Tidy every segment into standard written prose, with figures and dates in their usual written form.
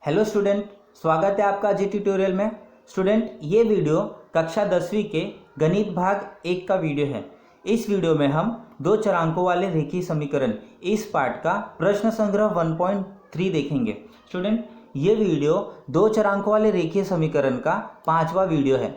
Hello student, स्वागत है आपका आज ट्यूटोरियल में। स्टूडेंट, ये वीडियो कक्षा 10वीं के गणित भाग 1 का वीडियो है। इस वीडियो में हम दो चरांकों वाले रेखीय समीकरण इस पार्ट का प्रश्न संग्रह 1.3 देखेंगे। स्टूडेंट, ये वीडियो दो चरांकों वाले रेखीय समीकरण का 5वां वीडियो है।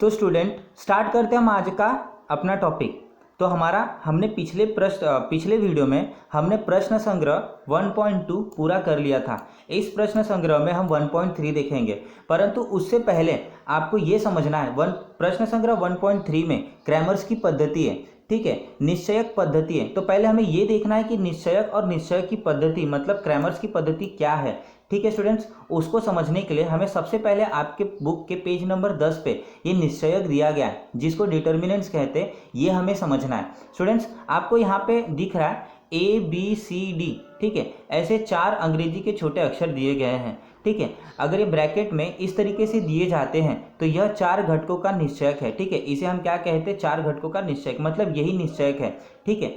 तो स्टूडेंट, स्टार्ट करते हैं हम आज का अपना टॉपिक। तो हमने पिछले वीडियो में हमने प्रश्न संग्रह 1.2 पूरा कर लिया था। इस प्रश्न संग्रह में हम 1.3 देखेंगे, परंतु उससे पहले आपको ये समझना है प्रश्न संग्रह 1.3 में क्रैमर्स की पद्धति है, ठीक है, निश्चयक पद्धति है। तो पहले हमें ये देखना है कि निश्चयक और निश्चयक की पद्धति मतलब क्रैमर्स की पद्धति क्या है। ठीक है स्टूडेंट्स, उसको समझने के लिए हमें सबसे पहले आपके बुक के पेज नंबर 10 पे ये निश्चयक दिया गया है जिसको डिटर्मिनेंट्स कहते हैं, ये हमें समझना है। स्टूडेंट्स, आपको यहाँ पे दिख रहा है ABCD, ठीक है, ऐसे 4 अंग्रेजी के छोटे अक्षर दिए गए हैं। ठीक है, अगर ये ब्रैकेट में इस तरीके से दिए जाते हैं तो यह 4 घटकों का निश्चयक है। ठीक है, इसे हम क्या कहते हैं, 4 घटकों का निश्चयक, मतलब यही निश्चयक है। ठीक है,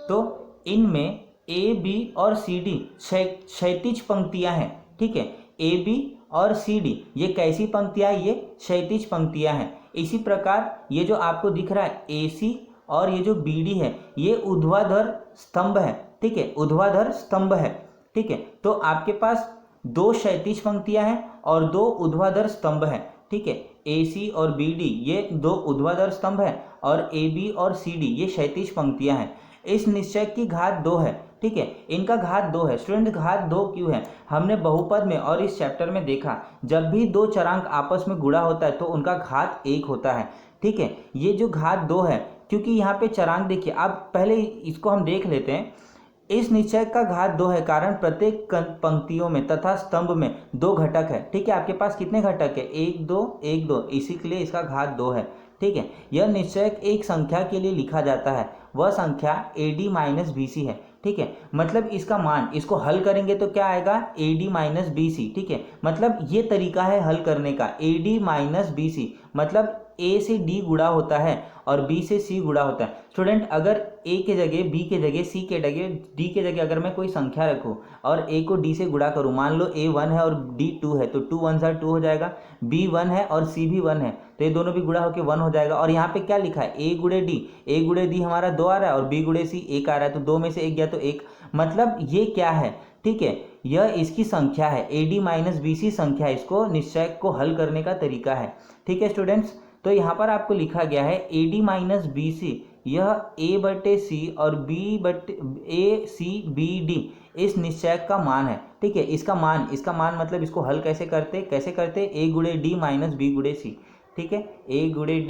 तो इनमें AB और CD क्षैतिज पंक्तियां हैं। ठीक है, AB और CD ये कैसी पंक्तियां, ये क्षैतिज पंक्तियां हैं। इसी प्रकार ये जो आपको दिख रहा है AC और ये जो BD है ये ऊर्ध्वाधर स्तंभ है। ठीक है, ऊर्ध्वाधर स्तंभ है। ठीक है, तो आपके पास 2 क्षैतिज पंक्तियां हैं और 2 ऊर्ध्वाधर स्तंभ हैं। ठीक है, AC और BD ये 2 ऊर्ध्वाधर स्तंभ है और AB और CD ये क्षैतिज पंक्तियां हैं। इस निश्चयक की घात 2 है। ठीक है, इनका घात 2 है। स्टूडेंट, घात 2 क्यों है? हमने बहुपद में और इस चैप्टर में देखा, जब भी दो चरांक आपस में गुणा होता है तो उनका घात 1 होता है। ठीक है, ये जो घात 2 है, क्योंकि यहाँ पे चरांक देखिए, अब पहले इसको हम देख लेते हैं। इस निश्चयक का घात 2 है कारण प्रत्येक पंक्तियों में तथा स्तंभ में 2 घटक है। ठीक है, आपके पास कितने घटक है? 1 2 1 2, इसी के लिए इसका घात 2 है। ठीक है, यह निश्चयक एक संख्या के लिए लिखा जाता है, वह संख्या AD माइनस BC है। ठीक है, मतलब इसका मान, इसको हल करेंगे तो क्या आएगा? AD minus BC। ठीक है, मतलब ये तरीका है हल करने का, AD माइनस BC, मतलब A से D गुणा होता है और B से C गुणा होता है। स्टूडेंट, अगर A के जगह, B के जगह, C के जगह, D के जगह अगर मैं कोई संख्या रखूं और A को D से गुणा करूं, मान लो A 1 है और D 2 है, तो 2 1 2 हो जाएगा। B 1 है और C भी 1 है, तो ये दोनों भी गुणा होकर 1 हो जाएगा। और यहाँ पे क्या लिखा है? A गुणे D, A गुणे D हमारा 2 आ रहा है और B गुणे C 1 आ रहा है, तो 2 में से 1 गया तो 1, मतलब ये क्या है? ठीक है, यह इसकी संख्या है, AD माइनस BC संख्या, इसको निश्चयक को हल करने का तरीका है। ठीक है स्टूडेंट्स, तो यहाँ पर आपको लिखा गया है AD माइनस BC, यह A/C और ACBD इस निश्चयक का मान है। ठीक है, इसका मान मतलब इसको हल कैसे करते A गुणे D माइनस B गुणे C। ठीक है, A गुणे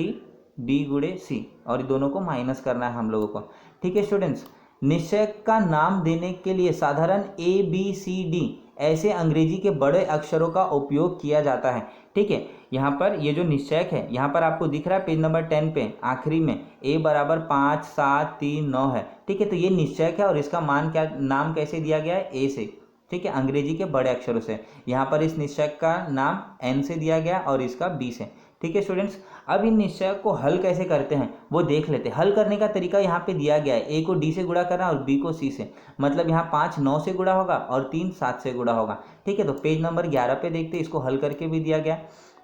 D गुणे C, और दोनों को माइनस करना है हम लोगों को। ठीक है स्टूडेंट्स, निश्चयक का नाम देने के लिए साधारण ABCD ऐसे अंग्रेजी के बड़े अक्षरों का उपयोग किया जाता है। ठीक है, यहाँ पर ये जो निश्चयक है, यहाँ पर आपको दिख रहा है पेज नंबर 10 पे आखिरी में A बराबर 5 7 3 9 है। ठीक है, तो ये निश्चयक है और इसका नाम कैसे दिया गया है? A से। ठीक है, अंग्रेजी के बड़े अक्षरों से। यहाँ पर इस निश्चयक का नाम N से दिया गया और इसका B से। ठीक है स्टूडेंट्स, अब इन निश्चयक को हल कैसे करते हैं वो देख लेते हैं। हल करने का तरीका यहाँ पे दिया गया है, A को D से गुणा करना और B को C से, मतलब यहाँ 5 9 से गुणा होगा और 3 7 से गुणा होगा। ठीक है, तो पेज नंबर 11 पे देखते हैं, इसको हल करके भी दिया गया।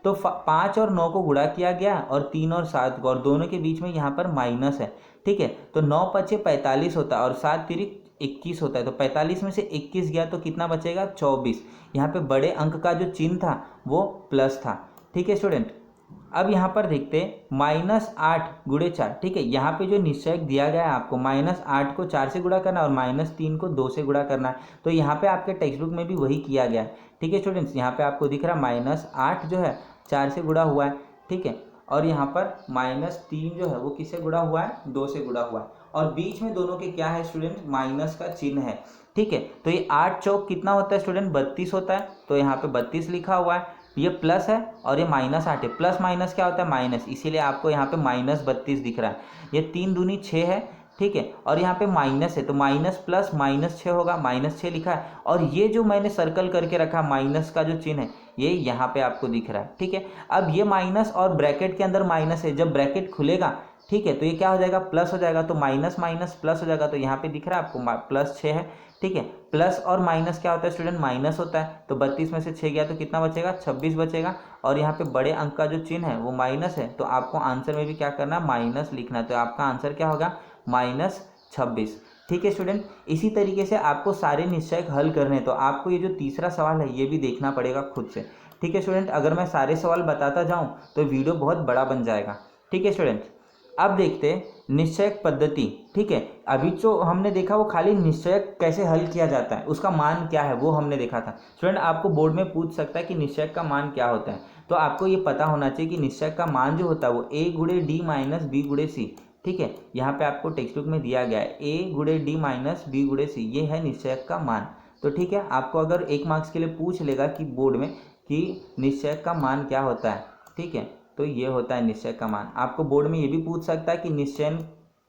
तो 5 और 9 को गुणा किया गया और 3 और 7 को, और दोनों के बीच में यहाँ पर माइनस है। ठीक है, तो 9 पचे 45 होता है और 7 तिरिक 21 होता है, तो 45 में से 21 गया तो कितना बचेगा? 24। यहाँ पे बड़े अंक का जो चिन्ह था वो प्लस था। ठीक है स्टूडेंट, अब यहाँ पर देखते हैं -8 गुणे 4। ठीक है, यहाँ पे जो निश्चयक दिया गया है आपको, -8 को 4 से गुणा करना और -3 को 2 से गुणा करना है, तो यहाँ पे आपके टेक्स्ट बुक में भी वही किया गया है। ठीक है स्टूडेंट्स, यहाँ पे आपको दिख रहा है -8 जो है 4 से गुणा हुआ है। ठीक है, और यहाँ पर -3 जो है वो किससे गुणा हुआ है? 2 से गुणा हुआ है, और बीच में दोनों के क्या है स्टूडेंट? माइनस का चिन्ह है। ठीक है, तो ये 8 चौक कितना होता है स्टूडेंट? 32 होता है, तो यहाँ पे 32 लिखा हुआ है। ये प्लस है और ये -8 है, प्लस माइनस क्या होता है? माइनस, इसीलिए आपको यहाँ पे -32 दिख रहा है। ये 3 दूनी 6 है। ठीक है, और यहाँ पे माइनस है तो माइनस प्लस -6 होगा, -6 लिखा है। और ये जो मैंने सर्कल करके रखा माइनस का जो चिन्ह है ये यहाँ पे आपको दिख रहा है। ठीक है, अब ये माइनस और ब्रैकेट के अंदर माइनस है, जब ब्रैकेट खुलेगा ठीक है। तो ये क्या हो जाएगा, प्लस हो जाएगा, तो माइनस माइनस प्लस हो जाएगा, तो यहाँ पे दिख रहा है आपको +6 है। ठीक है, प्लस और माइनस क्या होता है स्टूडेंट, माइनस होता है। तो 32 में से 6 गया तो कितना बचेगा, 26 बचेगा। और यहाँ पे बड़े अंक का जो चिन्ह है वो माइनस है, तो आपको आंसर में भी क्या करना है, माइनस लिखना है। तो आपका आंसर क्या होगा, -26। ठीक है स्टूडेंट, इसी तरीके से आपको सारे निश्चयक हल करने हैं। तो आपको ये जो तीसरा सवाल है ये भी देखना पड़ेगा खुद से। ठीक है स्टूडेंट, अगर मैं सारे सवाल बताता जाऊं तो वीडियो बहुत बड़ा बन जाएगा। ठीक है स्टूडेंट, अब देखते हैं निश्चयक पद्धति। ठीक है, अभी जो हमने देखा वो खाली निश्चयक कैसे हल किया जाता है, उसका मान क्या है वो हमने देखा था। स्टूडेंट आपको बोर्ड में पूछ सकता है कि निश्चयक का मान क्या होता है, तो आपको ये पता होना चाहिए कि निश्चयक का मान जो होता है वो a गुणे डी माइनस बी गुणे सी। ठीक है, यहाँ पे आपको टेक्स्ट बुक में दिया गया है a गुणे डी माइनस बी गुणे सी, ये है निश्चयक का मान। तो ठीक है, आपको अगर 1 मार्क्स के लिए पूछ लेगा कि बोर्ड में कि निश्चयक का मान क्या होता है, ठीक है, तो ये होता है निश्चयक का मान। आपको बोर्ड में ये भी पूछ सकता है कि निश्चयन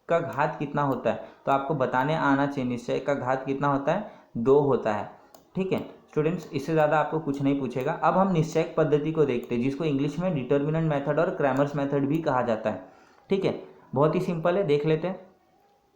का घात कितना होता है, तो आपको बताने आना चाहिए निश्चयक का घात कितना होता है, 2 होता है। ठीक है स्टूडेंट्स, इससे ज़्यादा आपको कुछ नहीं पूछेगा। अब हम निश्चयक पद्धति को देखते हैं, जिसको इंग्लिश में डिटर्मिनेंट मेथड और क्रैमर्स मेथड भी कहा जाता है। ठीक है, बहुत ही सिंपल है, देख लेते हैं।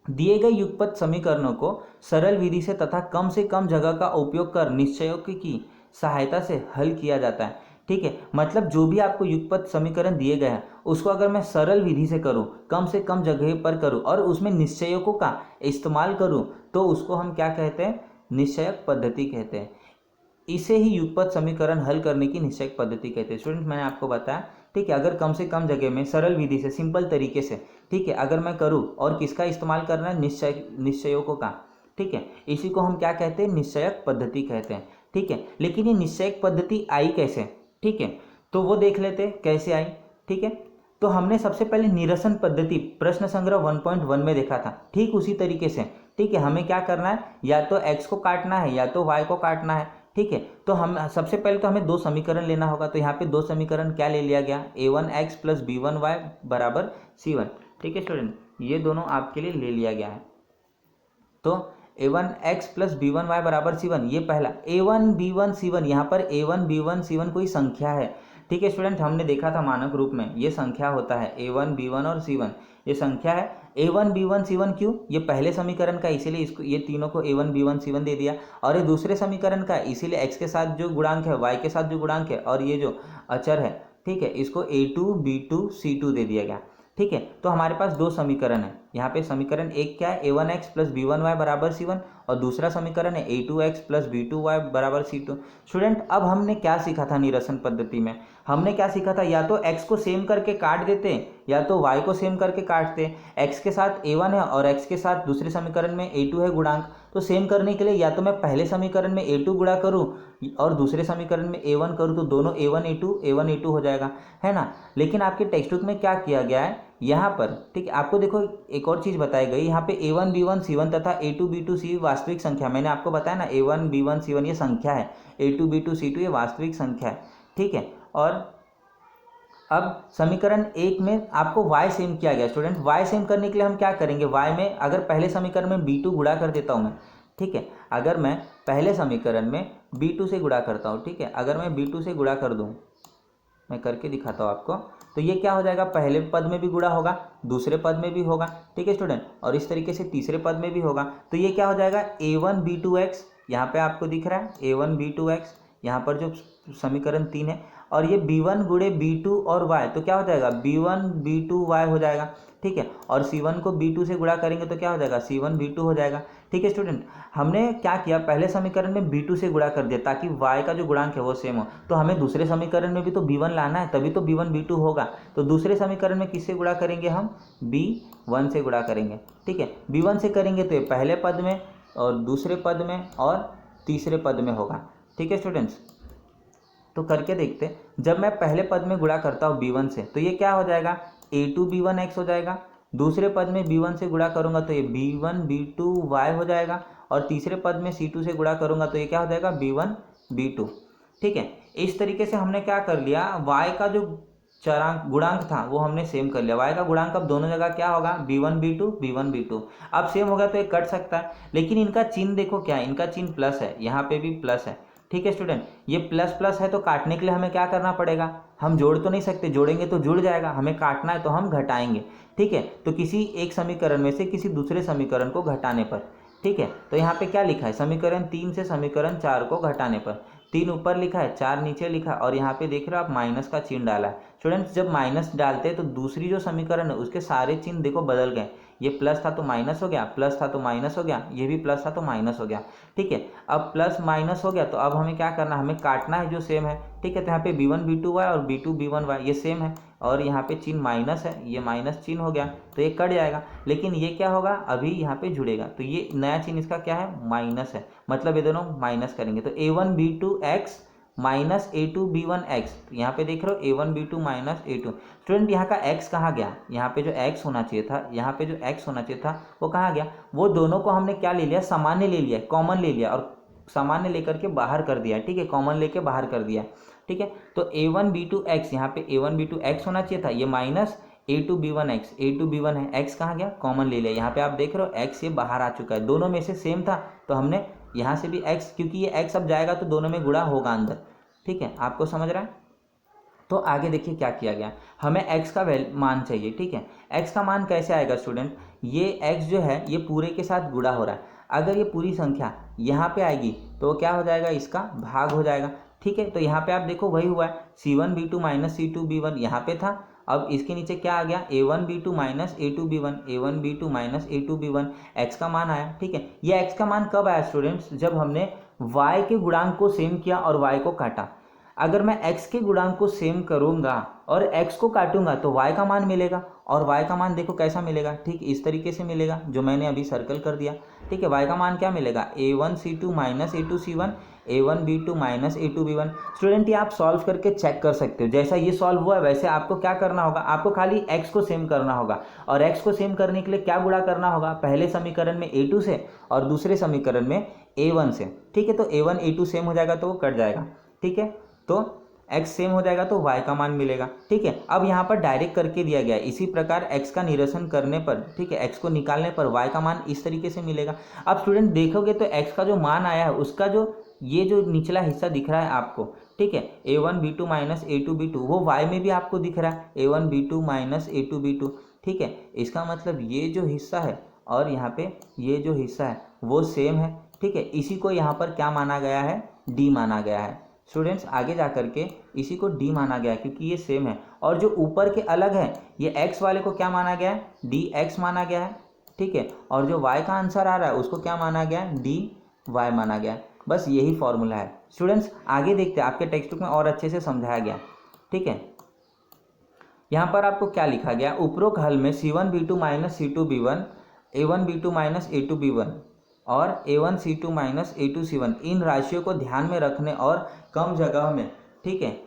दिए गए युगपत समीकरणों को सरल विधि से तथा कम से कम जगह का उपयोग कर निश्चयों की सहायता से हल किया जाता है। ठीक है, मतलब जो भी आपको युगपत समीकरण दिए गए हैं उसको अगर मैं सरल विधि से करूं, कम से कम जगह पर करूं और उसमें निश्चयों का इस्तेमाल करूं, तो उसको हम क्या कहते हैं, निश्चयक पद्धति कहते हैं। इसे ही युगपत समीकरण हल करने की निश्चयक पद्धति कहते हैं। स्टूडेंट मैंने आपको बताया, ठीक है, अगर कम से कम जगह में सरल विधि से, सिंपल तरीके से, ठीक है, अगर मैं करूं और किसका इस्तेमाल करना है, निश्चयों का। ठीक है, इसी को हम क्या कहते हैं, निश्चयक पद्धति कहते हैं। ठीक है, लेकिन ये निश्चयक पद्धति आई कैसे, ठीक है, तो वो देख लेते हैं कैसे आई। ठीक है, तो हमने सबसे पहले निरसन पद्धति प्रश्न संग्रह 1.1 में देखा था, ठीक उसी तरीके से। ठीक है, हमें क्या करना है, या तो x को काटना है या तो y को काटना है। ठीक है, तो हम सबसे पहले तो हमें 2 समीकरण लेना होगा। तो यहाँ पे 2 समीकरण क्या ले लिया गया, a1x प्लस b1y बराबर c1। ठीक है स्टूडेंट, ये दोनों आपके लिए ले लिया गया है। तो a1x प्लस b1y बराबर c1, ये पहला a1 b1 c1, यहाँ पर a1 b1 c1 कोई संख्या है। ठीक है स्टूडेंट, हमने देखा था मानक रूप में, ये संख्या होता है a1 b1 और c1, ये संख्या है। a1 b1 c1 क्यों, ये पहले समीकरण का, इसीलिए इसको ये तीनों को a1 b1 c1 दे दिया। और ये दूसरे समीकरण का, इसीलिए x के साथ जो गुणांक है, y के साथ जो गुणांक है और ये जो अचर है, ठीक है, इसको a2 b2 c2 दे दिया गया। ठीक है, तो हमारे पास 2 समीकरण है। यहाँ पे समीकरण एक क्या है, a1x प्लस b1y बराबर c1, और दूसरा समीकरण है a2x प्लस b2y बराबर c2। स्टूडेंट अब हमने क्या सीखा था निरसन पद्धति में, हमने क्या सीखा था, या तो x को सेम करके काट देते या तो y को सेम करके काटते। x के साथ a1 है और x के साथ दूसरे समीकरण में a2 है गुणांक, तो सेम करने के लिए या तो मैं पहले समीकरण में a2 गुणा करूँ और दूसरे समीकरण में a1 करूँ, तो दोनों a1 a2 हो जाएगा, है ना। लेकिन आपके टेक्स्ट बुक में क्या किया गया है यहाँ पर, ठीक है, आपको देखो एक और चीज़ बताई गई, यहाँ पे a1 b1 c1 तथा a2 b2 c वास्तविक संख्या, मैंने आपको बताया ना a1 b1 c1 ये संख्या है, a2 b2 c2 ये वास्तविक संख्या है। ठीक है, और अब समीकरण 1 में आपको y सेम किया गया। स्टूडेंट y सेम करने के लिए हम क्या करेंगे, y में अगर पहले समीकरण में b2 गुणा कर देता हूँ मैं, ठीक है, अगर मैं पहले समीकरण में b2 से गुणा करता हूँ, ठीक है, अगर मैं b2 से गुणा कर दूँ, मैं करके दिखाता हूँ आपको, तो ये क्या हो जाएगा, पहले पद में भी गुणा होगा, दूसरे पद में भी होगा, ठीक है स्टूडेंट, और इस तरीके से तीसरे पद में भी होगा। तो ये क्या हो जाएगा, a1 b2x, यहाँ पे आपको दिख रहा है a1 b2x, यहाँ पर जो समीकरण 3 है, और ये b1 गुणे b2 और y, तो क्या हो जाएगा b1 b2 y हो जाएगा। ठीक है, और c1 को b2 से गुणा करेंगे तो क्या हो जाएगा, c1 b2 हो जाएगा। ठीक है स्टूडेंट, हमने क्या किया, पहले समीकरण में b2 से गुणा कर दिया ताकि y का जो गुणांक है वो सेम हो। तो हमें दूसरे समीकरण में भी तो b1 लाना है, तभी तो b1 b2 होगा। तो दूसरे समीकरण में किससे गुणा करेंगे, हम b1 से गुणा करेंगे। ठीक है, b1 से करेंगे तो ये पहले पद में और दूसरे पद में और तीसरे पद में होगा। ठीक है स्टूडेंट्स, तो करके देखते, जब मैं पहले पद में गुणा करता हूँ b1 से, तो ये क्या हो जाएगा, a2 b1x हो जाएगा। दूसरे पद में b1 से गुणा करूँगा तो ये b1 b2 y हो जाएगा, और तीसरे पद में c2 से गुणा करूँगा तो ये क्या हो जाएगा, b1 b2। ठीक है, इस तरीके से हमने क्या कर लिया, y का जो चरांक गुणांक था वो हमने सेम कर लिया। y का गुणांक अब दोनों जगह क्या होगा, b1 b2 अब सेम होगा तो ये कट सकता है, लेकिन इनका चिन्ह देखो क्या है, इनका चिन्ह प्लस है, यहाँ पे भी प्लस है। ठीक है स्टूडेंट, ये प्लस प्लस है तो काटने के लिए हमें क्या करना पड़ेगा, हम जोड़ तो नहीं सकते, जोड़ेंगे तो जुड़ जाएगा, हमें काटना है तो हम घटाएंगे। ठीक है, तो किसी एक समीकरण में से किसी दूसरे समीकरण को घटाने पर, ठीक है, तो यहाँ पे क्या लिखा है, समीकरण 3 से समीकरण 4 को घटाने पर, 3 ऊपर लिखा है 4 नीचे लिखा है, और यहाँ पे देख रहे हो आप माइनस का चिन्ह डाला है। स्टूडेंट्स जब माइनस डालते हैं तो दूसरी जो समीकरण है उसके सारे चिन्ह देखो बदल गए, ये प्लस था तो माइनस हो गया, प्लस था तो माइनस हो गया, ये भी प्लस था तो माइनस हो गया। ठीक है, अब प्लस माइनस हो गया तो अब हमें क्या करना है, हमें काटना है जो सेम है। ठीक है, तो यहाँ पे b1 b2y और b2 b1y ये सेम है, और यहाँ पे चिन्ह माइनस है, ये माइनस चिन्ह हो गया तो ये कट जाएगा, लेकिन ये क्या होगा, अभी यहाँ पे जुड़ेगा, तो ये नया चिन्ह इसका क्या है, माइनस है, मतलब ये दोनों माइनस करेंगे तो a1 b2 x minus a2 b1 x, तो यहाँ पे देख रहे हो a1 b2 minus a2। Student यहाँ का x कहाँ गया, यहाँ पे जो x होना चाहिए था, यहाँ पे जो x होना चाहिए था वो कहाँ गया, वो दोनों को हमने क्या ले लिया, सामान्य ले लिया, कॉमन ले लिया, और सामान्य लेकर के बाहर कर दिया। ठीक है, कॉमन लेके बाहर कर दिया। ठीक है, तो a1 b2 x, यहाँ पे a1 b2 x होना चाहिए था, ये minus a2 b1 x, a2 b1 है, x कहाँ गया, कॉमन ले लिया, यहाँ पे आप देख रहे हो x ये बाहर आ चुका है, दोनों में से सेम था तो हमने यहाँ से भी x, क्योंकि ये x अब जाएगा तो दोनों में गुणा होगा अंदर। ठीक है, आपको समझ रहा है। तो आगे देखिए क्या किया गया, हमें x का मान चाहिए। ठीक है, x का मान कैसे आएगा स्टूडेंट, ये x जो है ये पूरे के साथ गुणा हो रहा है, अगर ये पूरी संख्या यहाँ पे आएगी तो क्या हो जाएगा, इसका भाग हो जाएगा। ठीक है, तो यहाँ पे आप देखो वही हुआ है, c1 b2 minus c2 b1 यहाँ पे था, अब इसके नीचे क्या आ गया, a1 b2 minus a2 b1, a1 b2 minus a2 b1, x का मान आया। ठीक है, ये x का मान कब आया स्टूडेंट्स, जब हमने y के गुणांक को सेम किया और y को काटा। अगर मैं x के गुणांक को सेम करूंगा और x को काटूंगा तो y का मान मिलेगा, और y का मान देखो कैसा मिलेगा, ठीक इस तरीके से मिलेगा जो मैंने अभी सर्कल कर दिया। ठीक है, y का मान क्या मिलेगा, a1 c2 minus a2 c1, a1 b2 minus a2 b1। Student ये आप सॉल्व करके चेक कर सकते हो, जैसा ये सॉल्व हुआ है वैसे आपको क्या करना होगा, आपको खाली x को सेम करना होगा, और x को सेम करने के लिए क्या गुणा करना होगा, पहले समीकरण में a2 से और दूसरे समीकरण में a1 से। ठीक है, तो a1 a2 सेम हो जाएगा तो वो कट जाएगा। ठीक है, तो x सेम हो जाएगा तो y का मान मिलेगा। ठीक है, अब यहाँ पर डायरेक्ट करके दिया गया है, इसी प्रकार x का निरसन करने पर, ठीक है, x को निकालने पर y का मान इस तरीके से मिलेगा। अब स्टूडेंट देखोगे तो x का जो मान आया है उसका जो ये जो निचला हिस्सा दिख रहा है आपको, ठीक है, a1 b2 minus a2 b2 वो y में भी आपको दिख रहा है, a1 b2 minus a2 b2। ठीक है, इसका मतलब ये जो हिस्सा है और यहाँ पे ये जो हिस्सा है वो सेम है। ठीक है, इसी को यहाँ पर क्या माना गया है, d माना गया है। स्टूडेंट्स आगे जा करके इसी को d माना गया है क्योंकि ये सेम है, और जो ऊपर के अलग है ये x वाले को क्या माना गया है, dx माना गया है। ठीक है, और जो y का आंसर आ रहा है उसको क्या माना गया है, dy माना गया है। बस यही फॉर्मूला है। स्टूडेंट्स आगे देखते हैं, आपके टेक्स्ट बुक में और अच्छे से समझाया गया। ठीक है, यहाँ पर आपको क्या लिखा गया, उपरोक्त हल में c1 b2 minus c2 b1, a1 b2 minus a2 b1 और a1 c2 minus a2 c1 इन राशियों को ध्यान में रखने और कम जगह में, ठीक है,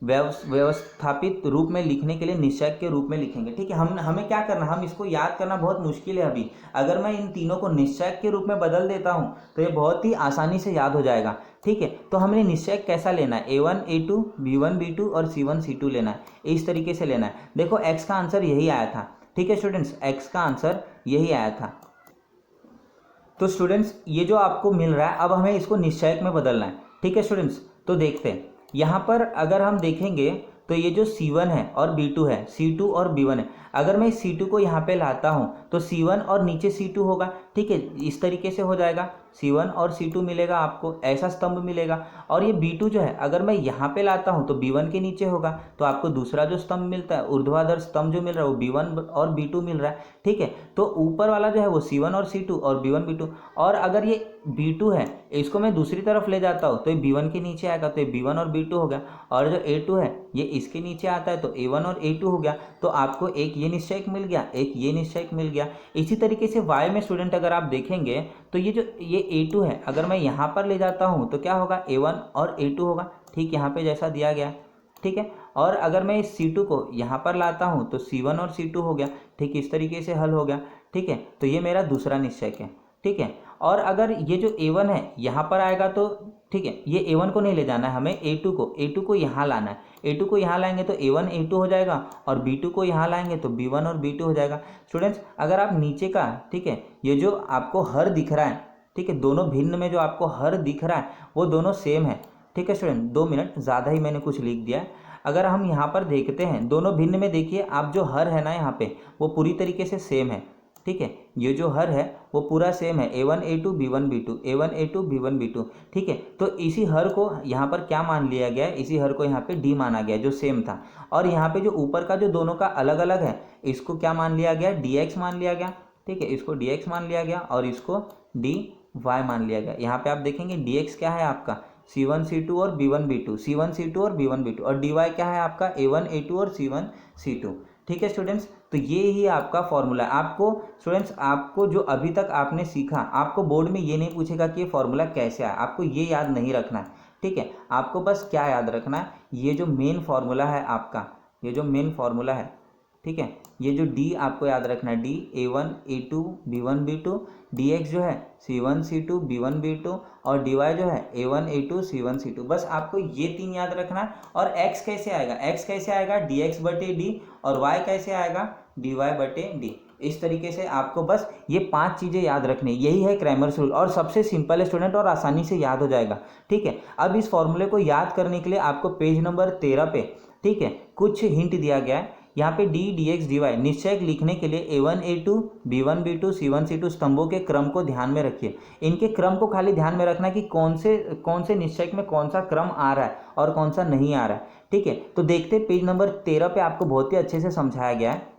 व्यवस्थापित रूप में लिखने के लिए निश्चयक के रूप में लिखेंगे। ठीक है, हमें क्या करना, हम इसको याद करना बहुत मुश्किल है अभी, अगर मैं इन तीनों को निश्चयक के रूप में बदल देता हूं तो ये बहुत ही आसानी से याद हो जाएगा। ठीक है, तो हमने निश्चयक कैसा लेना है, a1 a2 b1 b2 और c1 c2 लेना है, इस तरीके से लेना है। देखो x का आंसर यही आया था। ठीक है स्टूडेंट्स, x का आंसर यही आया था। तो स्टूडेंट्स ये जो आपको मिल रहा है अब हमें इसको निश्चयक में बदलना है। ठीक है स्टूडेंट्स, तो देखते हैं यहाँ पर अगर हम देखेंगे तो ये जो c1 है और b2 है, c2 और b1 है, अगर मैं इस c2 को यहाँ पे लाता हूँ तो c1 और नीचे c2 होगा। ठीक है, इस तरीके से हो जाएगा, c1 और c2 मिलेगा आपको, ऐसा स्तंभ मिलेगा। और ये b2 जो है अगर मैं यहाँ पे लाता हूँ तो b1 के नीचे होगा, तो आपको दूसरा जो स्तंभ मिलता है, ऊर्ध्वाधर स्तंभ जो मिल रहा है वो b1 और b2 मिल रहा है। ठीक है, तो ऊपर वाला जो है वो c1 और c2 और b1 b2, और अगर ये b2 है इसको मैं दूसरी तरफ ले जाता हूँ तो ये b1 के नीचे आएगा, तो ये b1 और b2 हो गया, और जो a2 है ये इसके नीचे आता है तो a1 और a2 हो गया। तो आपको एक ये निश्चयक मिल गया, एक ये निश्चयक मिल गया। इसी तरीके से y में स्टूडेंट अगर आप देखेंगे तो ये जो ये a2 है अगर मैं यहाँ पर ले जाता हूँ तो क्या होगा, a1 और a2 होगा, ठीक यहाँ पे जैसा दिया गया। ठीक है, और अगर मैं इस c2 को यहाँ पर लाता हूँ तो c1 और c2 हो गया, ठीक इस तरीके से हल हो गया। ठीक है, तो ये मेरा दूसरा निश्चयक है। ठीक है, और अगर ये जो a1 है यहाँ पर आएगा तो ठीक है, ये a1 को नहीं ले जाना है हमें, a2 को यहाँ लाना है। a2 को यहाँ लाएंगे तो a1 a2 हो जाएगा, और b2 को यहाँ लाएंगे तो b1 और b2 हो जाएगा। स्टूडेंट्स अगर आप नीचे का, ठीक है, ये जो आपको हर दिख रहा है, ठीक है। दोनों भिन्न में जो आपको हर दिख रहा है वो दोनों सेम है, ठीक है स्टूडेंट। 2 मिनट, ज़्यादा ही मैंने कुछ लिख दिया है। अगर हम यहाँ पर देखते हैं दोनों भिन्न में, देखिए आप जो हर है ना यहाँ पे वो पूरी तरीके से सेम है, ठीक है। ये जो हर है वो पूरा सेम है, A1 A2 B1 B2 A1 A2 B1 B2, ठीक है। तो इसी हर को यहाँ पर क्या मान लिया गया है, इसी हर को यहाँ पे D माना गया जो सेम था। और यहाँ पे जो ऊपर का जो दोनों का अलग अलग है इसको क्या मान लिया गया, DX मान लिया गया, ठीक है। इसको DX मान लिया गया और इसको DY मान लिया गया। यहाँ पे आप देखेंगे DX क्या है आपका C1 C2 और B1 B2, C1 C2 और B1 B2, और DY क्या है आपका A1 A2 और C1 C2, ठीक है स्टूडेंट्स। तो ये ही आपका फॉर्मूला है। आपको स्टूडेंट्स, आपको जो अभी तक आपने सीखा, आपको बोर्ड में ये नहीं पूछेगा कि ये फॉर्मूला कैसे आया, आपको ये याद नहीं रखना है, ठीक है। आपको बस क्या याद रखना है, ये जो मेन फॉर्मूला है आपका, ये जो मेन फॉर्मूला है, ठीक है। ये जो D आपको याद रखना है, D A1 A2 B1 B2, DX जो है C1 C2 B1 B2, और DY जो है A1 A2 C1 C2। बस आपको ये 3 याद रखना है। और X कैसे आएगा, X कैसे आएगा DX बटे D, और Y कैसे आएगा DY बटे D। इस तरीके से आपको बस ये 5 चीज़ें याद रखनी, यही है क्रैमर्स रूल, और सबसे सिंपल है स्टूडेंट और आसानी से याद हो जाएगा, ठीक है। अब इस फॉर्मूले को याद करने के लिए आपको पेज नंबर 13 पे, ठीक है, कुछ हिंट दिया गया है। यहाँ पे D DX DY निश्चयक लिखने के लिए A1 A2 B1 B2 C1 C2 स्तंभों के क्रम को ध्यान में रखिए। इनके क्रम को खाली ध्यान में रखना कि कौन से निश्चयक में कौन सा क्रम आ रहा है और कौन सा नहीं आ रहा है, ठीक है। तो देखते पेज नंबर 13 पे आपको बहुत ही अच्छे से समझाया गया है।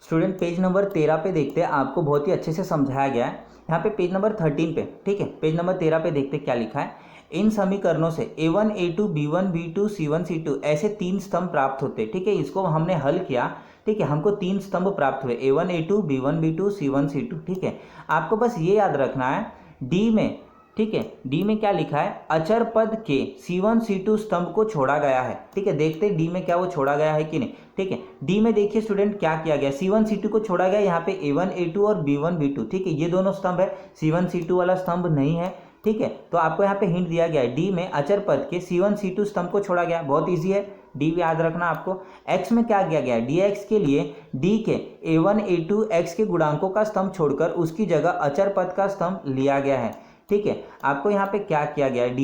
स्टूडेंट पेज नंबर 13 पे देखते हैं, आपको बहुत ही अच्छे से समझाया गया है। यहाँ पे पेज नंबर 13 पे, ठीक है, पेज नंबर 13 पे देखते क्या लिखा है। इन समीकरणों से A1 A2 B1 B2 C1 C2 ऐसे 3 स्तंभ प्राप्त होते, ठीक है। इसको हमने हल किया, ठीक है, हमको 3 स्तंभ प्राप्त हुए A1 A2 B1 B2 C1 C2, ठीक है। आपको बस ये याद रखना है D में, ठीक है, डी में क्या लिखा है, अचर पद के C1 C2 स्तंभ को छोड़ा गया है, ठीक है। देखते हैं डी में क्या वो छोड़ा गया है कि नहीं, ठीक है। डी में देखिए स्टूडेंट क्या किया गया, C1 C2 को छोड़ा गया, यहाँ पे A1 A2 और B1 B2, ठीक है। ये दोनों स्तंभ है, C1 C2 वाला स्तंभ नहीं है, ठीक है। तो आपको यहाँ पे हिंट दिया गया है, डी में अचर पद के C1 C2 स्तंभ को छोड़ा गया, बहुत ईजी है, डी भी याद रखना आपको। एक्स में क्या किया गया है, DX के लिए डी के A1 A2 X के गुणांकों का स्तंभ छोड़कर उसकी जगह अचर पद का स्तंभ लिया गया है, ठीक है। आपको यहाँ पे क्या किया गया है,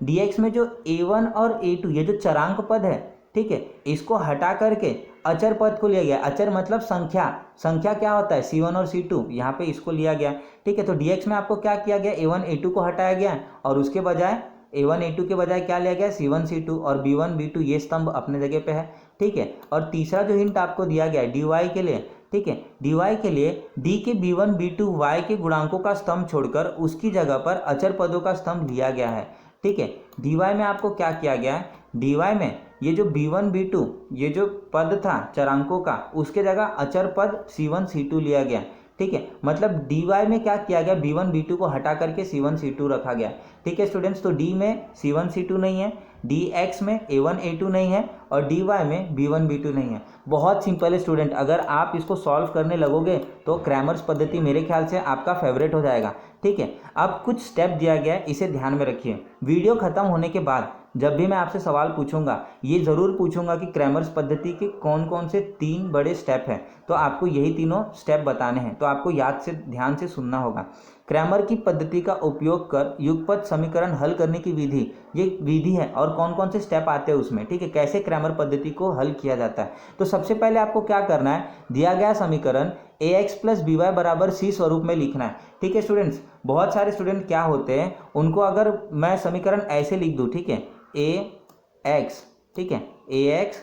DX में जो A1 और A2 ये जो चरांक पद है, ठीक है, इसको हटा करके अचर पद को लिया गया। अचर मतलब संख्या क्या होता है, C1 और C2, यहाँ पे इसको लिया गया, ठीक है। तो DX में आपको क्या किया गया, A1 A2 को हटाया गया और उसके बजाय A1 A2 के बजाय क्या लिया गया, C1 C2 और B1 B2 ये स्तंभ अपने जगह पे है, ठीक है। और तीसरा जो हिंट आपको दिया गया है DY के लिए, ठीक है, DY के लिए D के B1 B2 Y के गुणांकों का स्तंभ छोड़कर उसकी जगह पर अचर पदों का स्तंभ लिया गया है, ठीक है। DY में आपको क्या किया गया है, DY में ये जो B1 B2 ये जो पद था चरांकों का, उसके जगह अचर पद C1 C2 लिया गया, ठीक है। मतलब DY में क्या किया गया, B1 B2 को हटा करके C1 C2 रखा गया, ठीक है स्टूडेंट्स। तो D में C1 C2 नहीं है, DX में A1 A2 नहीं है, और DY में B1 B2 नहीं है। बहुत सिंपल है स्टूडेंट, अगर आप इसको सॉल्व करने लगोगे तो क्रैमर्स पद्धति मेरे ख्याल से आपका फेवरेट हो जाएगा, ठीक है। अब कुछ स्टेप दिया गया है, इसे ध्यान में रखिए। वीडियो खत्म होने के बाद जब भी मैं आपसे सवाल पूछूंगा, ये ज़रूर पूछूंगा कि क्रैमर्स पद्धति के कौन कौन से 3 बड़े स्टेप हैं, तो आपको यही तीनों स्टेप बताने हैं, तो आपको याद से ध्यान से सुनना होगा। क्रैमर की पद्धति का उपयोग कर युगपत समीकरण हल करने की विधि, ये विधि है और कौन कौन से स्टेप आते हैं उसमें, ठीक है, कैसे क्रैमर पद्धति को हल किया जाता है। तो सबसे पहले आपको क्या करना है, दिया गया समीकरण AX + BY बराबर C स्वरूप में लिखना है, ठीक है स्टूडेंट्स। बहुत सारे स्टूडेंट क्या होते हैं, उनको अगर मैं समीकरण ऐसे लिख दूँ, ठीक है, AX, ठीक है, AX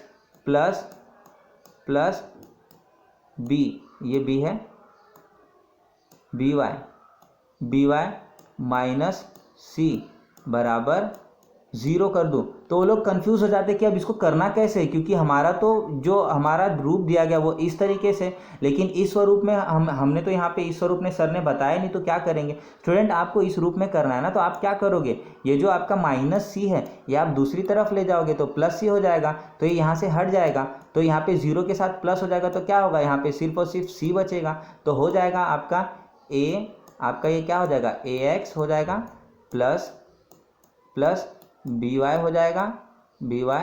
प्लस B, ये B है, BY माइनस C बराबर 0 कर दूँ, तो वो लोग कंफ्यूज हो जाते हैं कि अब इसको करना कैसे है, क्योंकि हमारा तो जो हमारा रूप दिया गया वो इस तरीके से, लेकिन इस स्वरूप में हमने तो यहाँ पे इस स्वरूप में सर ने बताया नहीं, तो क्या करेंगे स्टूडेंट, आपको इस रूप में करना है ना, तो आप क्या करोगे, ये जो आपका -C है ये आप दूसरी तरफ ले जाओगे तो +C हो जाएगा, तो ये यहाँ से हट जाएगा, तो यहाँ पे 0 के साथ प्लस हो जाएगा, तो क्या होगा, यहाँ पे सिर्फ और सिर्फ C बचेगा, तो हो जाएगा आपका आपका ये क्या हो जाएगा, AX हो जाएगा प्लस BY हो जाएगा, BY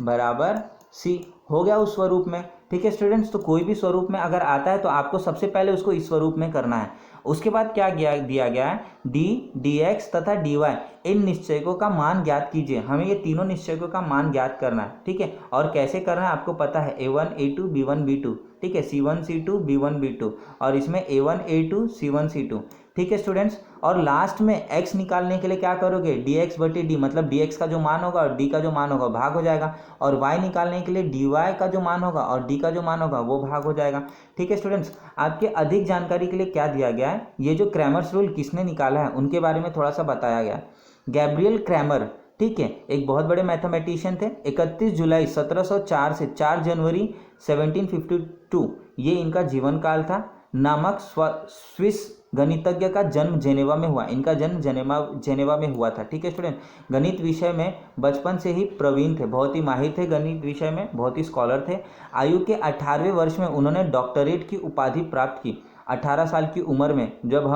बराबर सी हो गया उस स्वरूप में। ठीक है स्टूडेंट्स, तो कोई भी स्वरूप में अगर आता है तो आपको सबसे पहले उसको इस स्वरूप में करना है। उसके बाद क्या दिया गया है, डी डी एक्स तथा डी वाई इन निश्चयकों का मान ज्ञात कीजिए। हमें ये तीनों निश्चयकों का मान ज्ञात करना है। ठीक है, और कैसे करना है आपको पता है, a1 a2 b1 b2। ठीक है, c1 c2 b1 b2 और इसमें a1 a2 c1 c2। ठीक है स्टूडेंट्स, और लास्ट में x निकालने के लिए क्या करोगे, dx बटे डी, मतलब dx का जो मान होगा और d का जो मान होगा भाग हो जाएगा, और y निकालने के लिए dy का जो मान होगा और d का जो मान होगा वो भाग हो जाएगा। ठीक है स्टूडेंट्स, आपके अधिक जानकारी के लिए क्या दिया गया है, ये जो क्रैमर्स रूल किसने निकाला है उनके बारे में थोड़ा सा बताया गया। गैब्रियल क्रैमर, ठीक है, एक बहुत बड़े मैथमेटिशियन थे। 31 जुलाई 1704 से 4 जनवरी 1752 ये इनका जीवन काल था। नामक स्विस गणितज्ञ का जन्म जेनेवा में हुआ। इनका जन्म जेनेवा में हुआ था। ठीक है स्टूडेंट, गणित विषय में बचपन से ही प्रवीण थे, बहुत ही माहिर थे गणित विषय में, बहुत ही स्कॉलर थे। आयु के 18वें वर्ष में उन्होंने डॉक्टरेट की उपाधि प्राप्त की। 18 साल की उम्र में, जब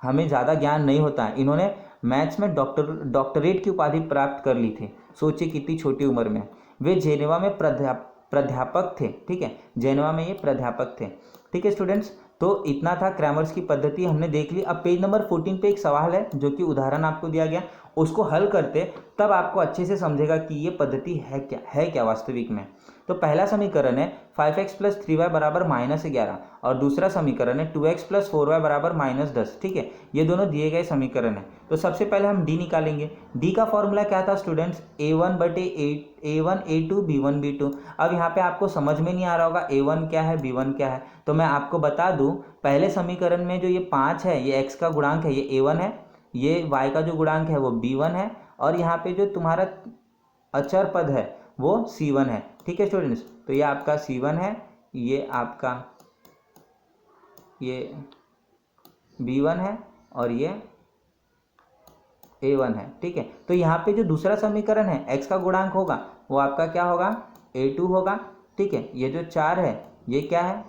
हमें ज़्यादा ज्ञान नहीं होता है, इन्होंने मैथ्स में डॉक्टरेट की उपाधि प्राप्त कर ली थी। सोचिए कितनी छोटी उम्र में। वे जेनेवा में प्राध्यापक थे। ठीक है, जेनेवा में ये प्राध्यापक थे। ठीक है स्टूडेंट्स, तो इतना था क्रैमर्स की पद्धति हमने देख ली। अब पेज नंबर 14 पे एक सवाल है जो कि उदाहरण आपको दिया गया, उसको हल करते तब आपको अच्छे से समझेगा कि ये पद्धति है क्या वास्तविक में। तो पहला समीकरण है 5x + 3y बराबर -11 और दूसरा समीकरण है 2x + 4y बराबर -10। ठीक है, ये दोनों दिए गए समीकरण है। तो सबसे पहले हम d निकालेंगे। d का फॉर्मूला क्या था स्टूडेंट्स, a1 बटे a1 a2 b1 b2। अब यहाँ पे आपको समझ में नहीं आ रहा होगा a1 क्या है b1 क्या है, तो मैं आपको बता दूं, पहले समीकरण में जो ये 5 है ये x का गुणांक है, ये a1 है, ये y का जो गुणांक है वो b1 है, और यहाँ पे जो तुम्हारा अचर पद है वो c1 है। ठीक है स्टूडेंट्स, तो ये आपका c1 है, ये आपका ये b1 है और ये a1 है। ठीक है, तो यहाँ पे जो दूसरा समीकरण है x का गुणांक होगा वो आपका क्या होगा, a2 होगा। ठीक है, ये जो 4 है ये क्या है,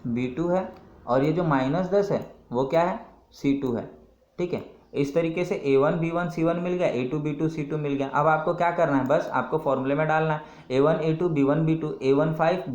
b2 है, और ये जो -10 है वो क्या है, c2 है। ठीक है, इस तरीके से a1 b1 c1 मिल गया, a2 b2 c2 मिल गया। अब आपको क्या करना है, बस आपको फॉर्मूले में डालना है a1 a2 b1 b2, a1 5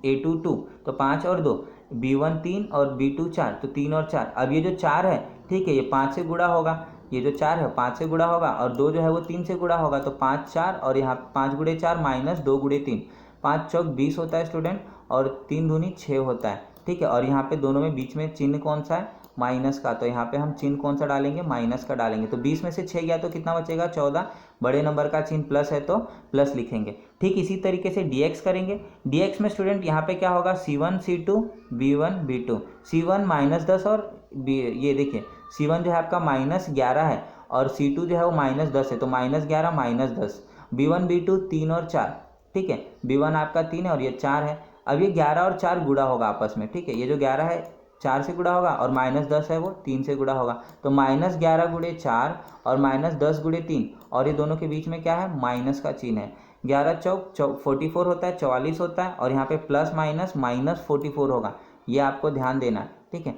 a2 2, तो 5 और 2, b1 3 और b2 4, तो 3 और 4। अब ये जो 4 है, ठीक है, ये 5 से गुणा होगा, ये जो 4 है 5 से गुणा होगा, और 2 जो है वो 3 से गुणा होगा, तो 5 4, और यहाँ 5 गुणे 4 -2 गुणे 3, 5 चौक 20 होता है स्टूडेंट, और 3 दूनी 6 होता है। ठीक है, और यहाँ पे दोनों में बीच में चिन्ह कौन सा है, माइनस का, तो यहाँ पे हम चिन्ह कौन सा डालेंगे, माइनस का डालेंगे। तो 20 में से 6 गया तो कितना बचेगा, 14। बड़े नंबर का चिन्ह प्लस है तो प्लस लिखेंगे। ठीक इसी तरीके से dx करेंगे। dx में स्टूडेंट यहाँ पे क्या होगा, c1 c2 b1 b2, c1 -10 और ये देखिए c1 जो है आपका -11 है और c2 जो है वो -10 है, तो -11 -10, b1 b2 3 और 4। ठीक है, b1 आपका 3 है और ये 4 है। अब ये 11 और 4 गुणा होगा आपस में। ठीक है, ये जो 11 है 4 से गुणा होगा और -10 है वो 3 से गुणा होगा, तो -11 गुणे 4 और -10 गुणे 3, और ये दोनों के बीच में क्या है, माइनस का चिन्ह है। 11 चौक 44 होता है, 44 होता है, और यहाँ पे प्लस माइनस -44 होगा, ये आपको ध्यान देना है। ठीक है,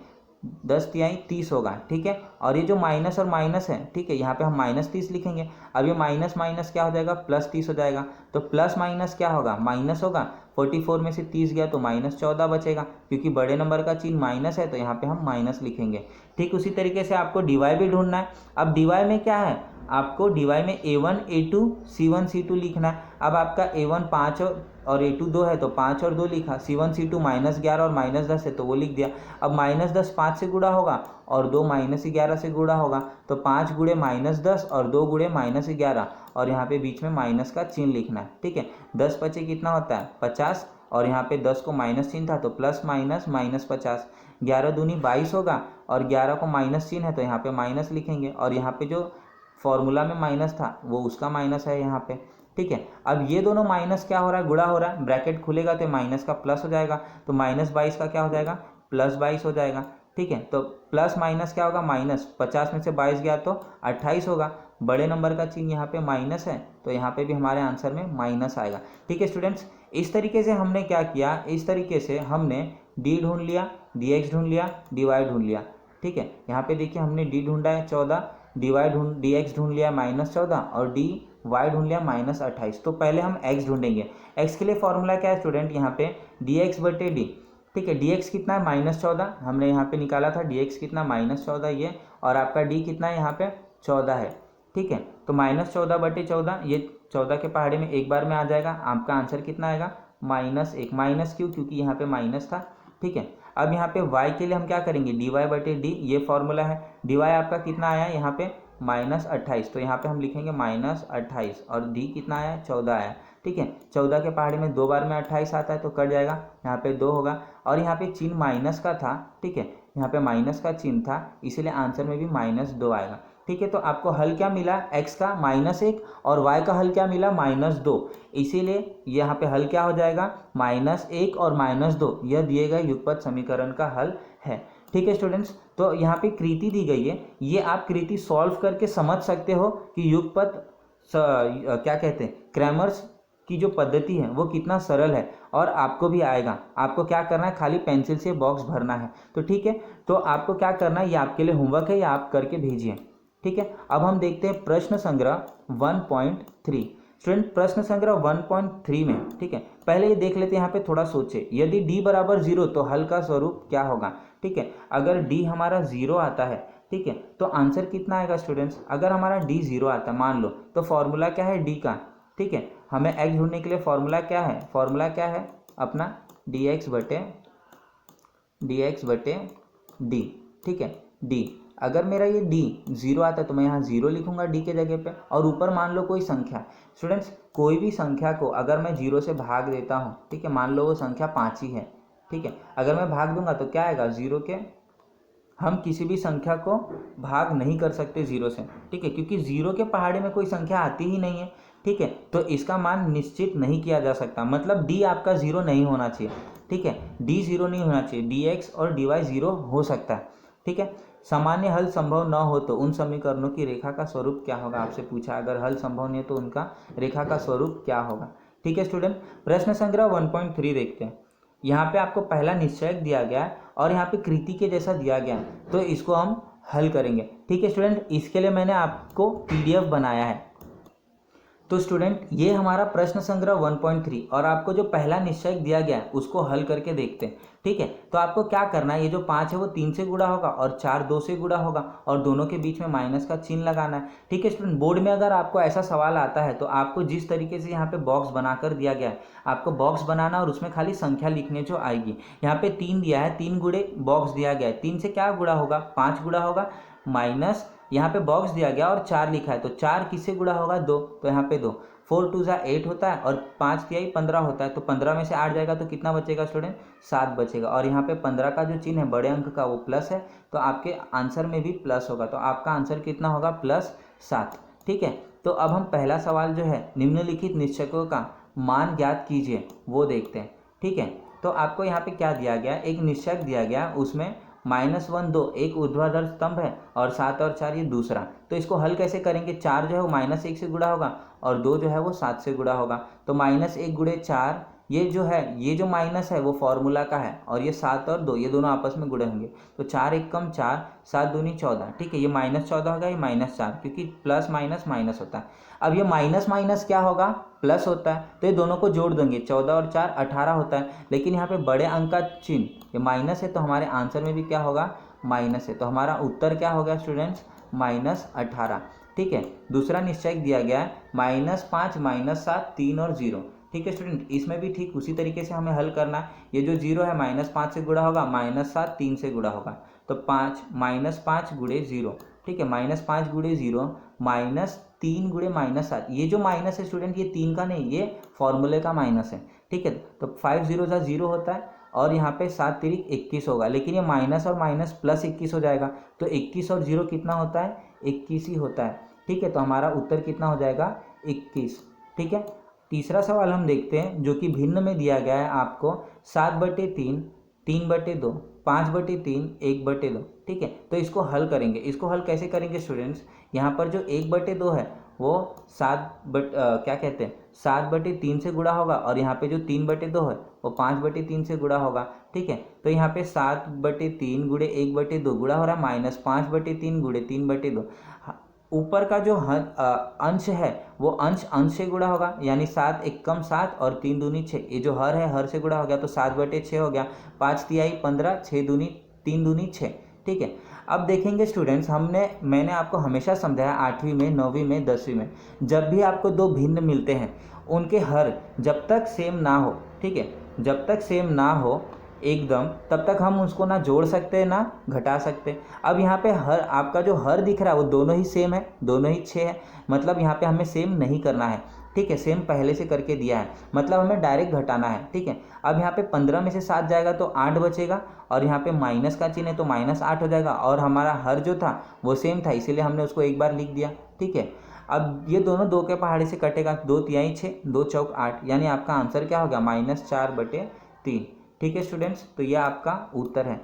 10 तिहाई 30 होगा। ठीक है, और ये जो माइनस और माइनस है, ठीक है, यहाँ पे हम -30 लिखेंगे। अब ये माइनस माइनस क्या हो जाएगा, +30 हो जाएगा, तो प्लस माइनस क्या होगा, माइनस होगा। 44 में से 30 गया तो -14 बचेगा, क्योंकि बड़े नंबर का चिन्ह माइनस है तो यहाँ पे हम माइनस लिखेंगे। ठीक उसी तरीके से आपको dy भी ढूंढना है। अब dy में क्या है, आपको dy में a1 a2 c1 c2 लिखना है। अब आपका a1 5 और a2 2 है तो 5 और 2 लिखा, c1 c2 -11 और -10 है तो वो लिख दिया। अब -10 5 से गुणा होगा और 2 -11 से गुणा होगा, तो 5 गुणे -10 और 2 गुणे -11, और यहाँ पे बीच में माइनस का चिन्ह लिखना है। ठीक है, 10 पचे कितना होता है, 50, और यहाँ पे 10 को माइनस चिन्ह था तो प्लस माइनस -50, 11 दूनी 22 होगा, और 11 को माइनस चिन्ह है तो यहाँ पे माइनस लिखेंगे, और यहाँ पे जो फॉर्मूला में माइनस था वो उसका माइनस है यहाँ पे। ठीक है, अब ये दोनों माइनस क्या हो रहा है, गुणा हो रहा है, ब्रैकेट खुलेगा तो माइनस का प्लस हो जाएगा, तो -22 का क्या हो जाएगा, +22 हो जाएगा। ठीक है, तो प्लस माइनस क्या होगा, माइनस, 50 में से 22 गया तो 28 होगा। बड़े नंबर का चिन्ह यहाँ पे माइनस है तो यहाँ पे भी हमारे आंसर में माइनस आएगा। ठीक है स्टूडेंट्स, इस तरीके से हमने क्या किया, इस तरीके से हमने d ढूंढ लिया, dx ढूंढ लिया, dy ढूंढ लिया। ठीक है, यहाँ पे देखिए हमने d ढूंढा है 14, डी एक्स ढूंढ लिया -14 और डी वाई ढूंढ लिया -28। तो पहले हम x ढूंढेंगे। x के लिए फॉर्मूला क्या है स्टूडेंट, यहाँ पे डी एक्स बटे डी, ठीक है। डी एक्स कितना है -14, हमने यहाँ पे निकाला था डी एक्स कितना -14 ये, और आपका डी कितना है यहाँ पे 14 है, ठीक है। तो -14 बटे 14, ये 14 के पहाड़े में एक बार में आ जाएगा, आपका आंसर कितना आएगा -1। माइनस क्यों, क्योंकि यहाँ पे माइनस था, ठीक है। अब यहाँ पे y के लिए हम क्या करेंगे, डी वाई बटे डी, ये फॉर्मूला है। डी वाई आपका कितना आया यहाँ पे -28, तो यहाँ पे हम लिखेंगे -28, और डी कितना आया 14 आया, ठीक है। 14 के पहाड़े में दो बार में 28 आता है तो कट जाएगा, यहाँ पे 2 होगा, और यहाँ पे चिन्ह माइनस का था, ठीक है, यहाँ पे माइनस का चिन्ह था, इसीलिए आंसर में भी -2 आएगा, ठीक है। तो आपको हल क्या मिला, x का -1 और y का हल क्या मिला -2, इसीलिए यहाँ पे हल क्या हो जाएगा -1 और -2, यह दिए गए युगपत समीकरण का हल है, ठीक है स्टूडेंट्स। तो यहाँ पे कृति दी गई है, ये आप कृति सॉल्व करके समझ सकते हो कि युगपत क्या कहते हैं, क्रैमर्स की जो पद्धति है वो कितना सरल है, और आपको भी आएगा। आपको क्या करना है, खाली पेंसिल से बॉक्स भरना है, तो ठीक है। तो आपको क्या करना है, ये आपके लिए होमवर्क है, या आप करके भेजिए, ठीक है। अब हम देखते हैं प्रश्न संग्रह 1.3। स्टूडेंट प्रश्न संग्रह 1.3 में, ठीक है, पहले ये देख लेते हैं, यहाँ पे थोड़ा सोचे, यदि d बराबर 0 तो हल का स्वरूप क्या होगा, ठीक है। अगर d हमारा 0 आता है, ठीक है, तो आंसर कितना आएगा स्टूडेंट्स, अगर हमारा d 0 आता है मान लो, तो फॉर्मूला क्या है d का, ठीक है। हमें x ढूंढने के लिए फॉर्मूला क्या है, फॉर्मूला क्या है अपना dx बटे d, ठीक है। d, अगर मेरा ये d 0 आता है तो मैं यहाँ 0 लिखूंगा d के जगह पे, और ऊपर मान लो कोई संख्या, स्टूडेंट्स कोई भी संख्या को अगर मैं 0 से भाग देता हूँ, ठीक है, मान लो वो संख्या 5 ही है, ठीक है, अगर मैं भाग दूंगा तो क्या आएगा 0 के, हम किसी भी संख्या को भाग नहीं कर सकते 0 से, ठीक है, क्योंकि 0 के पहाड़े में कोई संख्या आती ही नहीं है, ठीक है। तो इसका मान निश्चित नहीं किया जा सकता, मतलब d आपका 0 नहीं होना चाहिए, ठीक है, d 0 नहीं होना चाहिए, dx और dy 0 हो सकता है, ठीक है। सामान्य हल संभव न हो तो उन समीकरणों की रेखा का स्वरूप क्या होगा, आपसे पूछा, अगर हल संभव नहीं है तो उनका रेखा का स्वरूप क्या होगा, ठीक है स्टूडेंट। प्रश्न संग्रह 1.3 देखते हैं। यहाँ पे आपको पहला निश्चयक दिया गया है और यहाँ पे कृति के जैसा दिया गया है, तो इसको हम हल करेंगे, ठीक है स्टूडेंट। इसके लिए मैंने आपको PDF बनाया है। तो स्टूडेंट ये हमारा प्रश्न संग्रह 1.3 और आपको जो पहला निश्चयक दिया गया है उसको हल करके देखते हैं, ठीक है। तो आपको क्या करना है, ये जो 5 है वो 3 से गुणा होगा और 4 2 से गुणा होगा, और दोनों के बीच में माइनस का चिन्ह लगाना है, ठीक है स्टूडेंट। बोर्ड में अगर आपको ऐसा सवाल आता है तो आपको जिस तरीके से यहाँ पे बॉक्स बनाकर दिया गया है, आपको बॉक्स बनाना और उसमें खाली संख्या लिखने जो आएगी। यहाँ पे 3 दिया है, 3 गुणे बॉक्स दिया गया है, 3 से क्या गुणा होगा, 5 गुणा होगा, माइनस यहाँ पे बॉक्स दिया गया और 4 लिखा है, तो 4 किससे गुणा होगा 2, तो यहाँ पे 2, 4 2 8 होता है, और 5 3 15 होता है, तो 15 में से 8 जाएगा तो कितना बचेगा स्टूडेंट, 7 बचेगा, और यहाँ पे 15 का जो चिन्ह है बड़े अंक का वो प्लस है, तो आपके आंसर में भी प्लस होगा, तो आपका आंसर कितना होगा +7, ठीक है। तो अब हम पहला सवाल जो है निम्नलिखित निश्चयकों का मान ज्ञात कीजिए वो देखते हैं, ठीक है। तो आपको यहाँ पे क्या दिया गया, एक निश्चयक दिया गया, उसमें -1 2 एक ऊर्ध्वाधर स्तंभ है और 7 और 4 ये दूसरा, तो इसको हल कैसे करेंगे, 4 जो है वो -1 से गुणा होगा और 2 जो है वो 7 से गुणा होगा, तो -1 गुणे 4, ये जो है, ये जो माइनस है वो फॉर्मूला का है, और ये 7 और 2 ये दोनों आपस में गुणे होंगे, तो 4 1 कम 4, 7 दूनी 14, ठीक है। ये -14 होगा, ये -4, क्योंकि प्लस माइनस माइनस होता है। अब ये माइनस माइनस क्या होगा, प्लस होता है, तो ये दोनों को जोड़ देंगे, 14 और 4 18 होता है, लेकिन यहाँ पे बड़े अंक का चिन्ह ये माइनस है, तो हमारे आंसर में भी क्या होगा, माइनस है, तो हमारा उत्तर क्या हो गया स्टूडेंट्स, -18, ठीक है। दूसरा निश्चयक दिया गया है -5 -7 3 और 0, ठीक है स्टूडेंट। इसमें भी ठीक उसी तरीके से हमें हल करना है, ये जो 0 है -5 से गुणा होगा, -7 3 से गुणा होगा, तो 5 -5 गुणे 0, ठीक है, -5 गुणे 0 -3 गुणे -7, ये जो माइनस है स्टूडेंट ये 3 का नहीं, ये फॉर्मूले का माइनस है, ठीक है। तो 5 0 सा 0 होता है, और यहाँ पे 7 तिरिक 21 होगा, लेकिन ये माइनस और माइनस प्लस 21 हो जाएगा, तो 21 और 0 कितना होता है, 21 ही होता है, ठीक है। तो हमारा उत्तर कितना हो जाएगा 21, ठीक है। तीसरा सवाल हम देखते हैं जो कि भिन्न में दिया गया है आपको, 7/3 3/2 5/3 1/2, ठीक है। तो इसको हल करेंगे, इसको हल कैसे करेंगे स्टूडेंट्स, यहाँ पर जो 1/2 है वो 7/3 से गुणा होगा, और यहाँ पे जो 3/2 है वो 5/3 से गुणा होगा, ठीक है। तो यहाँ पे 7/3 गुणे 1/2 गुणा हो रहा है -5/3 गुणे 3/2, ऊपर का जो अंश है वो अंश अंश से गुणा होगा, यानी 7 एकम 7 और 3 दूनी 6। ये जो हर है हर से गुणा हो गया तो 7/6 हो गया, 5 तिहाई 15, 6 दूनी 3 दूनी 6। ठीक है, अब देखेंगे स्टूडेंट्स, मैंने आपको हमेशा समझाया 8वीं में, 9वीं में, 10वीं में, जब भी आपको दो भिन्न मिलते हैं उनके हर जब तक सेम ना हो, ठीक है, जब तक सेम ना हो एकदम, तब तक हम उसको ना जोड़ सकते हैं ना घटा सकते। अब यहाँ पे हर आपका जो हर दिख रहा है वो दोनों ही सेम है, दोनों ही 6 है, मतलब यहाँ पे हमें सेम नहीं करना है। ठीक है, सेम पहले से करके दिया है, मतलब हमें डायरेक्ट घटाना है। ठीक है, अब यहाँ पे 15 में से 7 जाएगा तो 8 बचेगा, और यहाँ पे माइनस का चिन्ह है तो -8 हो जाएगा, और हमारा हर जो था वो सेम था, इसीलिए हमने उसको एक बार लिख दिया। ठीक है, अब ये दोनों 2 के पहाड़े से कटेगा, 2 तिहाई 6, 2 चौक 8, यानी आपका आंसर क्या हो गया -4/3। ठीक है स्टूडेंट्स, तो यह आपका उत्तर है।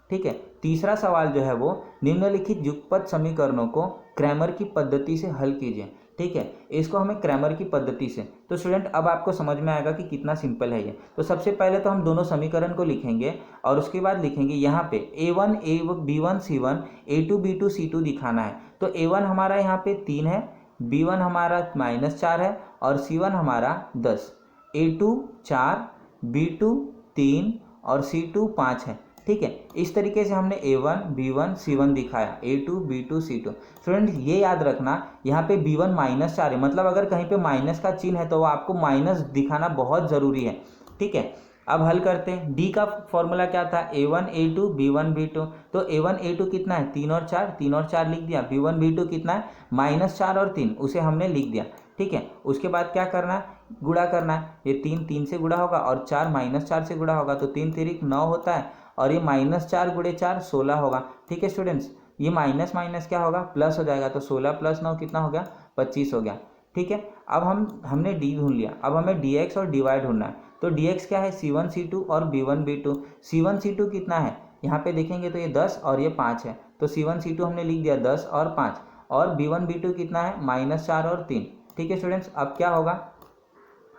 ठीक है, तीसरा सवाल जो है वो निम्नलिखित युगपत समीकरणों को क्रैमर की पद्धति से हल कीजिए। ठीक है, इसको हमें क्रैमर की पद्धति से, तो स्टूडेंट अब आपको समझ में आएगा कि कितना सिंपल है ये। तो सबसे पहले तो हम दोनों समीकरण को लिखेंगे और उसके बाद लिखेंगे यहाँ पे a1 b1 c1 a2 b2 c2 दिखाना है। तो a1 हमारा यहाँ पे 3 है, b1 हमारा -4 है और c1 हमारा 10, a2 4, b2 3 और c2 5 है। ठीक है, इस तरीके से हमने a1 b1 c1 दिखाया, a2 b2 c2। स्टूडेंट ये याद रखना, यहाँ पे b1 -4 है, मतलब अगर कहीं पे माइनस का चिन्ह है तो वो आपको माइनस दिखाना बहुत ज़रूरी है। ठीक है, अब हल करते हैं। डी का फॉर्मूला क्या था, a1 a2 b1 b2, तो a1 a2 कितना है 3 और 4, 3 और 4 लिख दिया। b1 b2 कितना है -4 और 3, उसे हमने लिख दिया। ठीक है, उसके बाद क्या करना है, गुणा करना है। ये 3 3 से गुणा होगा और 4 -4 से गुणा होगा, तो 3 तिरिक 9 होता है, और ये -4 गुणे 4 16 होगा। ठीक है स्टूडेंट्स, ये माइनस माइनस क्या होगा प्लस हो जाएगा, तो 16 + 9 कितना हो गया 25 हो गया। ठीक है, अब हमने डी ढूंढ लिया, अब हमें dx और dy ढूंढना है। तो dx क्या है c1 c2 और b1 b2। c1 c2 कितना है, यहाँ पे देखेंगे तो ये 10 और ये 5 है, तो c1 c2 हमने लिख दिया 10 और 5, और b1 b2 कितना है -4 और 3। ठीक है स्टूडेंट्स, अब क्या होगा,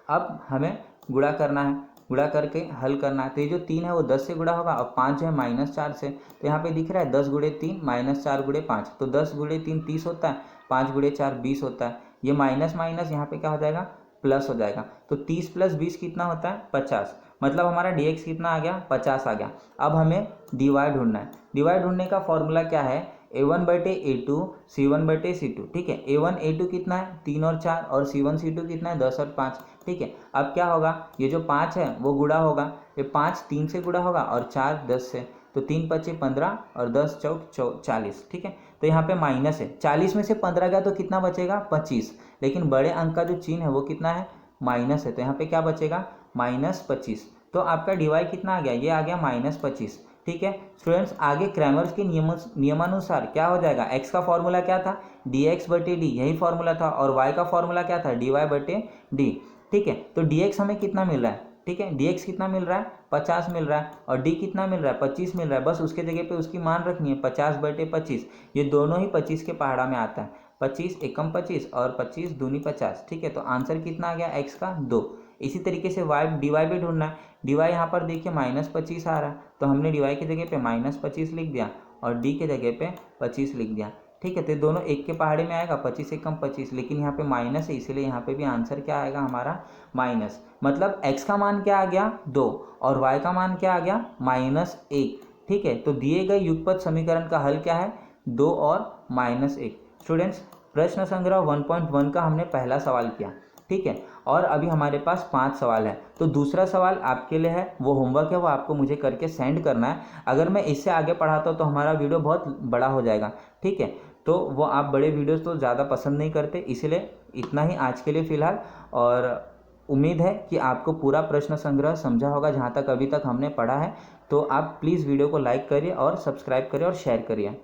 अब हमें गुणा करना है, गुणा करके हल करना है। तो ये जो 3 है वो 10 से गुणा होगा और 5 जो है -4 से, तो यहाँ पे दिख रहा है 10 गुणे 3 -4 गुणे 5, तो 10 गुणे 3 30 होता है, 5 गुणे 4 20 होता है। ये माइनस माइनस यहाँ पे क्या हो जाएगा प्लस हो जाएगा, तो 30 + 20 कितना होता है 50, मतलब हमारा dx कितना आ गया 50 आ गया। अब हमें dy ढूंढना है। dy ढूंढने का फॉर्मूला क्या है, a1/a2 c1/c2। ठीक है, a1 a2 कितना है 3 और 4, और c1 c2 कितना है 10 और 5। ठीक है, अब क्या होगा, ये जो 5 है वो गुणा होगा, ये 5 3 से गुणा होगा और 4 10 से, तो 3 × 5 = 15 और 10 चौक 40। ठीक है, तो यहाँ पे माइनस है, 40 में से 15 गया तो कितना बचेगा 25, लेकिन बड़े अंक का जो चिन्ह है वो कितना है माइनस है, तो यहाँ पे क्या बचेगा -25। तो आपका dy कितना आ गया, ये आ गया -25। ठीक है स्टूडेंट्स, आगे क्रैमर्स के नियमानुसार क्या हो जाएगा, x का फॉर्मूला क्या था dx/d, यही फॉर्मूला था, और y का फॉर्मूला क्या था dy/d। ठीक है, तो dx हमें कितना मिल रहा है, ठीक है dx कितना मिल रहा है 50 मिल रहा है, और d कितना मिल रहा है 25 मिल रहा है, बस उसके जगह पे उसकी मान रखनी है 50/25। ये दोनों ही 25 के पहाड़ा में आता है, 25 एकम 25 और 25 दूनी 50। ठीक है, तो आंसर कितना आ गया x का 2। इसी तरीके से dy भी ढूंढना है। dy यहाँ पर देखिए -25 आ रहा है, तो हमने dy की जगह पे -25 लिख दिया और d के जगह पे 25 लिख दिया। ठीक है, तो दोनों एक के पहाड़े में आएगा, 25 एकम 25, लेकिन यहाँ पे माइनस है, इसीलिए यहाँ पे भी आंसर क्या आएगा हमारा माइनस। मतलब x का मान क्या आ गया 2 और y का मान क्या आ गया -1। ठीक है, तो दिए गए युगपत समीकरण का हल क्या है 2 और -1। स्टूडेंट्स, प्रश्न संग्रह 1.1 का हमने पहला सवाल किया। ठीक है, और अभी हमारे पास 5 सवाल है, तो दूसरा सवाल आपके लिए है, वो होमवर्क है, वो आपको मुझे करके सेंड करना है। अगर मैं इससे आगे पढ़ाता हूँ तो हमारा वीडियो बहुत बड़ा हो जाएगा। ठीक है, तो वो आप बड़े वीडियोस तो ज़्यादा पसंद नहीं करते, इसलिए इतना ही आज के लिए फ़िलहाल। और उम्मीद है कि आपको पूरा प्रश्न संग्रह समझा होगा जहाँ तक अभी तक हमने पढ़ा है। तो आप प्लीज़ वीडियो को लाइक करिए और सब्सक्राइब करिए और शेयर करिए।